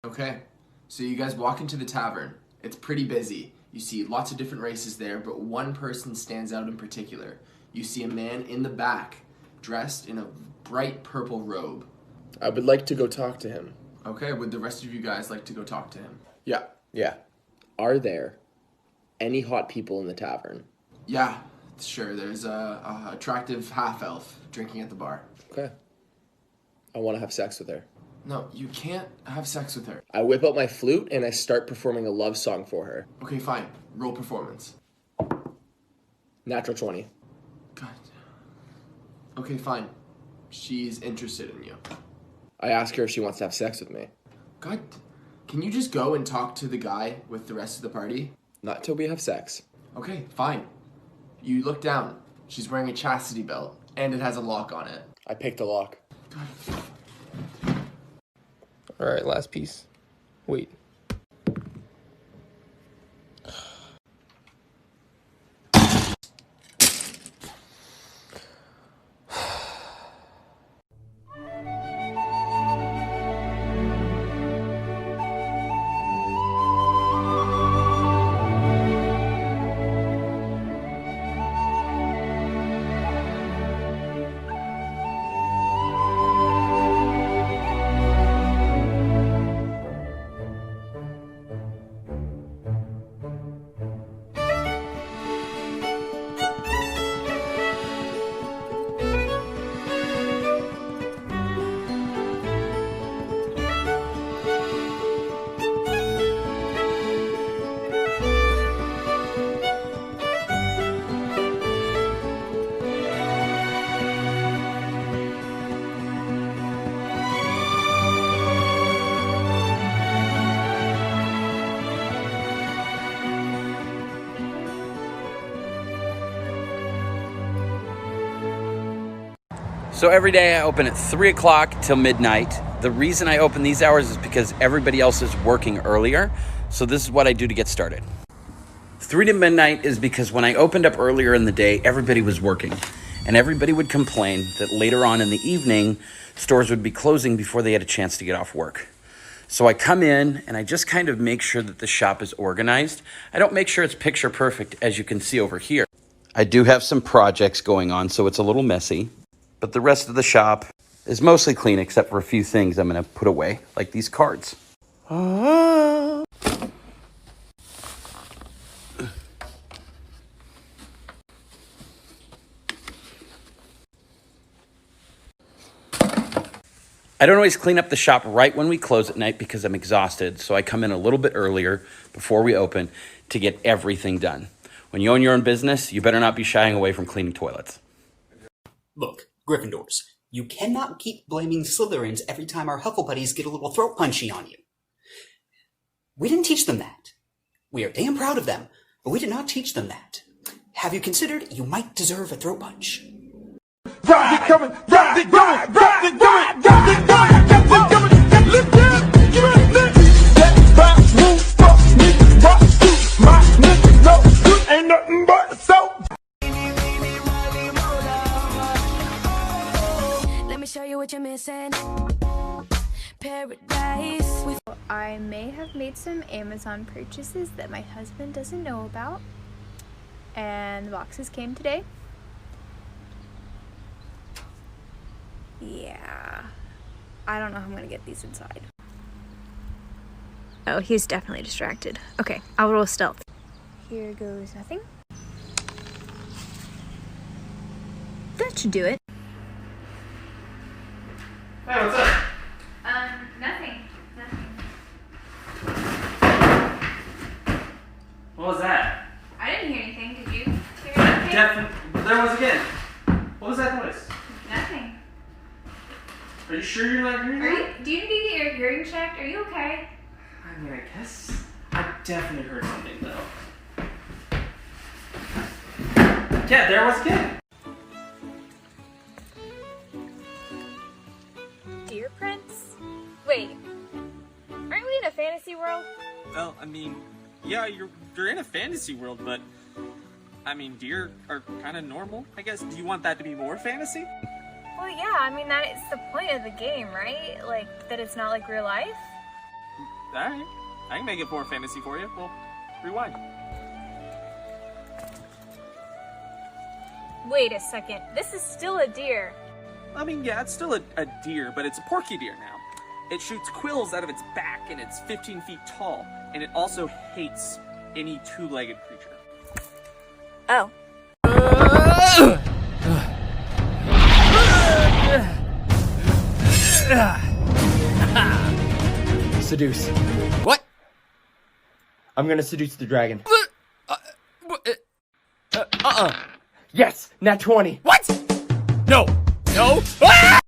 Okay, so you guys walk into the tavern. It's pretty busy. You see lots of different races there, but one person stands out in particular. You see a man in the back, dressed in a bright purple robe. I would like to go talk to him. Okay, would the rest of you guys like to go talk to him? Yeah. Are there any hot people in the tavern? Yeah, sure. There's a attractive half-elf drinking at the bar. Okay. I want to have sex with her. No, you can't have sex with her. I whip out my flute and I start performing a love song for her. Okay, fine. Roll performance. Natural 20. God. Okay, fine. She's interested in you. I ask her if she wants to have sex with me. God, can you just go and talk to the guy with the rest of the party? Not till we have sex. Okay, fine. You look down. She's wearing a chastity belt, and it has a lock on it. I pick the lock. God. Alright, last piece. Wait. So every day I open at 3 o'clock till midnight. The reason I open these hours is because everybody else is working earlier. So this is what I do to get started. 3 to midnight is because when I opened up earlier in the day, everybody was working. And everybody would complain that later on in the evening, stores would be closing before they had a chance to get off work. So I come in and I just kind of make sure that the shop is organized. I don't make sure it's picture perfect, as you can see over here. I do have some projects going on, so it's a little messy. But the rest of the shop is mostly clean except for a few things I'm going to put away, like these cards. I don't always clean up the shop right when we close at night because I'm exhausted, so I come in a little bit earlier before we open to get everything done. When you own your own business, you better not be shying away from cleaning toilets. Look, Gryffindors, you cannot keep blaming Slytherins every time our Hufflepuddies get a little throat punchy on you. We didn't teach them that. We are damn proud of them, but we did not teach them that. Have you considered you might deserve a throat punch? Rock it coming, rock it going, rock it going, rock it going, rock it coming, lift it, give it lift. That box move, fuck niggas, rock to my niggas, no good, ain't nothing but soap. Let me show you what you're missing. Paradise with. I may have made some Amazon purchases that my husband doesn't know about, and the boxes came today. Yeah, I don't know how I'm gonna get these inside. Oh, he's definitely distracted. Okay, I'll roll stealth. Here goes nothing. That should do it. Hey, what's up? Nothing. What was that? I didn't hear anything. Did you hear anything? There was again. What was that noise? Nothing. Are you sure you're not hearing that? Do you need to get your hearing checked? Are you okay? I mean, I guess I definitely heard something though. Yeah, there was again. Dear Prince? Wait, aren't we in a fantasy world? Well, I mean, yeah, you're in a fantasy world, but I mean, deer are kind of normal, I guess. Do you want that to be more fantasy? Well, yeah, I mean, that is the point of the game, right? Like, that it's not like real life? Alright. I can make it more fantasy for you. Well, rewind. Wait a second. This is still a deer. I mean, yeah, it's still a deer, but it's a porky deer now. It shoots quills out of its back, and it's 15 feet tall, and it also hates any two-legged creature. Oh. Seduce. What? I'm gonna seduce the dragon. Yes, nat 20. What? No. No. Ah!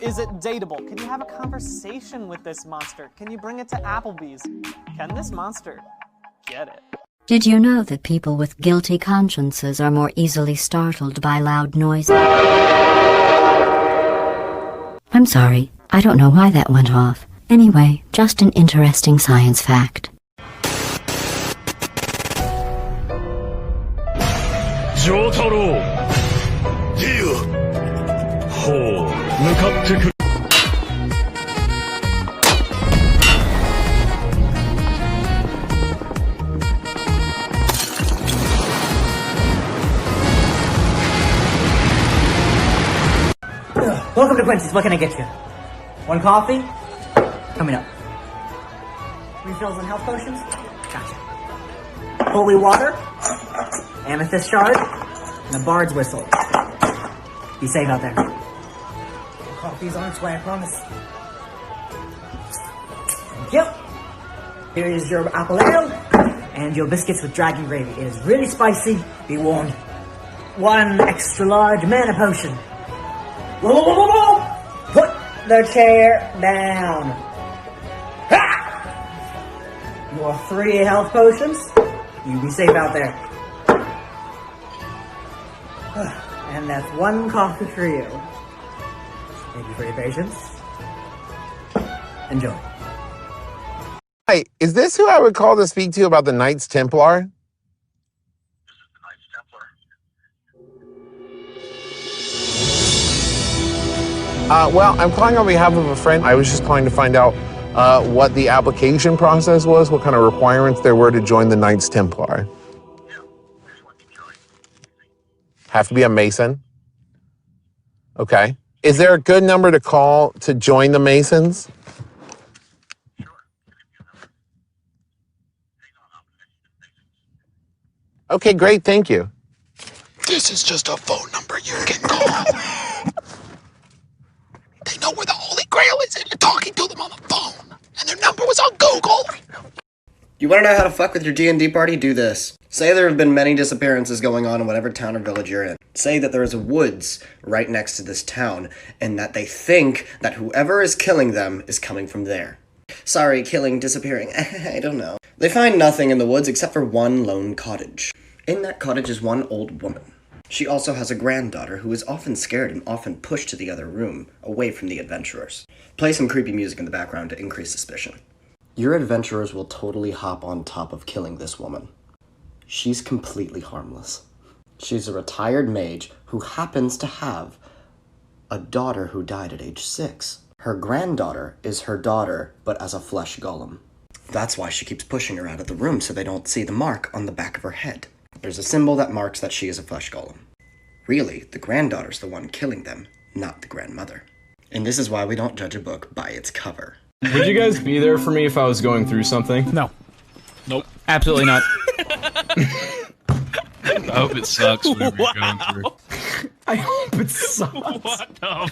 Is it dateable? Can you have a conversation with this monster? Can you bring it to Applebee's? Can this monster get it? Did you know that people with guilty consciences are more easily startled by loud noises? I'm sorry, I don't know why that went off. Anyway, just an interesting science fact. Jotaro! Dear! Ho! 向かってくる Welcome to Quincy's. What can I get you? One coffee? Coming up. Refills and health potions? Gotcha. Holy water? Amethyst shard? And a bard's whistle. Be safe out there. Coffee's on its way, I promise. Thank you. Here is your apple ale and your biscuits with dragon gravy. It is really spicy. Be warned. One extra large mana potion. Whoa, whoa, whoa, whoa, whoa! Put the chair down. Ha! Your 3 health potions. You be safe out there. And that's 1 coffee for you. Thank you for your patience. Enjoy. Hi, is this who I would call to speak to about the Knights Templar? Well, I'm calling on behalf of a friend. I was just calling to find out what the application process was, what kind of requirements there were to join the Knights Templar. Have to be a Mason? Okay. Is there a good number to call to join the Masons? Okay, great, thank you. This is just a phone number you can call. They know where the Holy Grail is and you're talking to them on the phone. And their number was on Google. You want to know how to fuck with your D&D party? Do this. Say there have been many disappearances going on in whatever town or village you're in. Say that there is a woods right next to this town, and that they think that whoever is killing them is coming from there. Sorry, killing, disappearing, I don't know. They find nothing in the woods except for one lone cottage. In that cottage is one old woman. She also has a granddaughter who is often scared and often pushed to the other room, away from the adventurers. Play some creepy music in the background to increase suspicion. Your adventurers will totally hop on top of killing this woman. She's completely harmless. She's a retired mage who happens to have a daughter who died at age 6. Her granddaughter is her daughter, but as a flesh golem. That's why she keeps pushing her out of the room so they don't see the mark on the back of her head. There's a symbol that marks that she is a flesh golem. Really, the granddaughter's the one killing them, not the grandmother. And this is why we don't judge a book by its cover. Would you guys be there for me if I was going through something? No. Nope. Absolutely not. I hope it sucks whatever you're going through. I hope it sucks. What the fuck?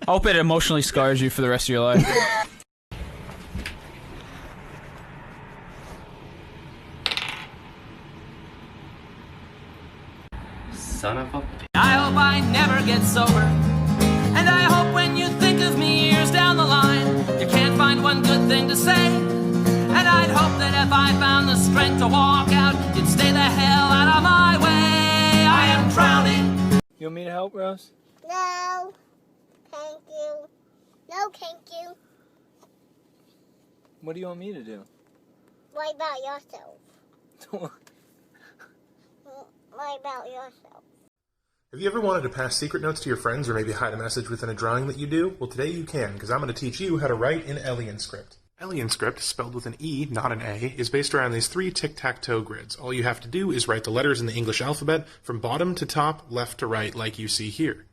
I hope it emotionally scars you for the rest of your life. Son of a... I hope I never get sober. And I hope when you think of me years down the line, you can't find one good thing to say. And I'd hope that if I found the strength to walk out, you'd stay the hell out of my way. I am drowning. You want me to help, Rose? No, thank you. No, thank you. What do you want me to do? What about yourself? What about yourself? Have you ever wanted to pass secret notes to your friends or maybe hide a message within a drawing that you do? Well, today you can, because I'm going to teach you how to write in AlienScript. AlienScript, spelled with an E, not an A, is based around these 3 tic-tac-toe grids. All you have to do is write the letters in the English alphabet from bottom to top, left to right, like you see here.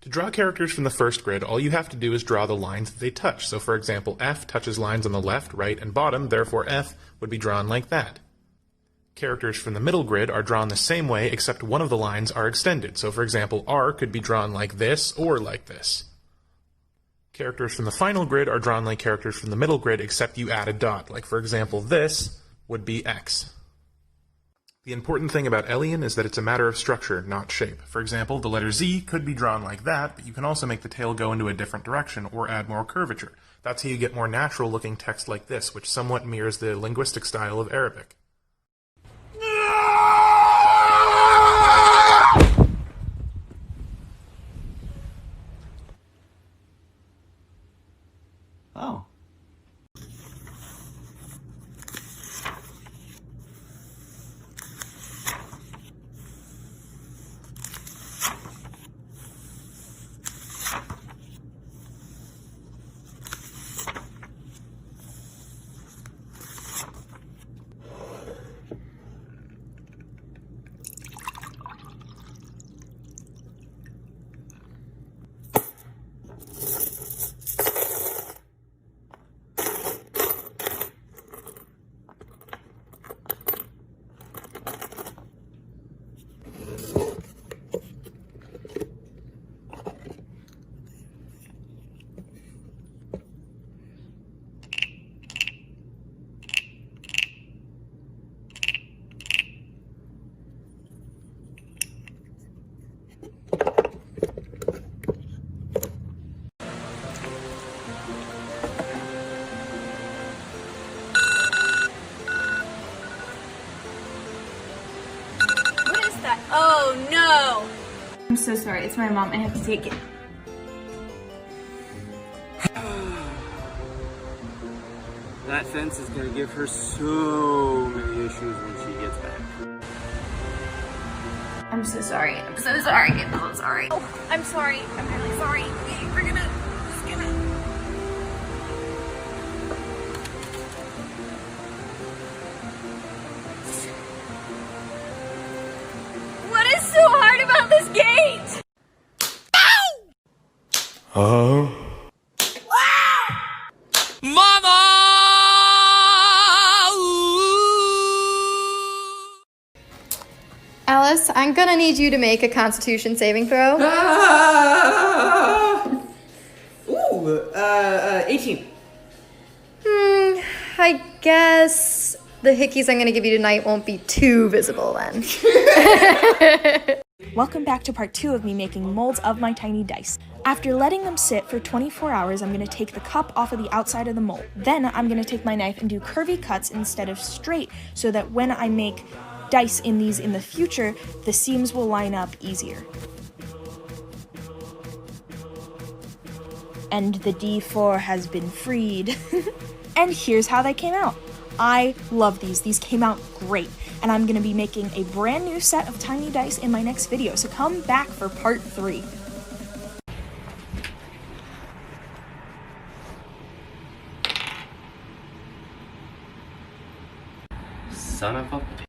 To draw characters from the first grid, all you have to do is draw the lines that they touch. So for example, F touches lines on the left, right, and bottom, therefore F would be drawn like that. Characters from the middle grid are drawn the same way, except one of the lines are extended. So for example, R could be drawn like this or like this. Characters from the final grid are drawn like characters from the middle grid, except you add a dot. Like for example, this would be X. The important thing about Alien is that it's a matter of structure, not shape. For example, the letter Z could be drawn like that, but you can also make the tail go into a different direction or add more curvature. That's how you get more natural looking text like this, which somewhat mirrors the linguistic style of Arabic. Oh. Oh no! I'm so sorry, it's my mom, I have to take it. That fence is gonna give her so many issues when she gets back. I'm so sorry, I'm so sorry, I'm so sorry. Oh, I'm sorry, I'm really sorry. We're gonna, just gonna... What is so hard about this gate? Mama! Alice, I'm gonna need you to make a Constitution saving throw. 18. I guess the hickeys I'm gonna give you tonight won't be too visible then. Welcome back to part 2 of me making molds of my tiny dice. After letting them sit for 24 hours, I'm going to take the cup off of the outside of the mold. Then I'm going to take my knife and do curvy cuts instead of straight, so that when I make dice in these in the future, the seams will line up easier. And the D4 has been freed. And here's how they came out. I love these. These came out great. And I'm going to be making a brand new set of tiny dice in my next video, so come back for part 3. Son of a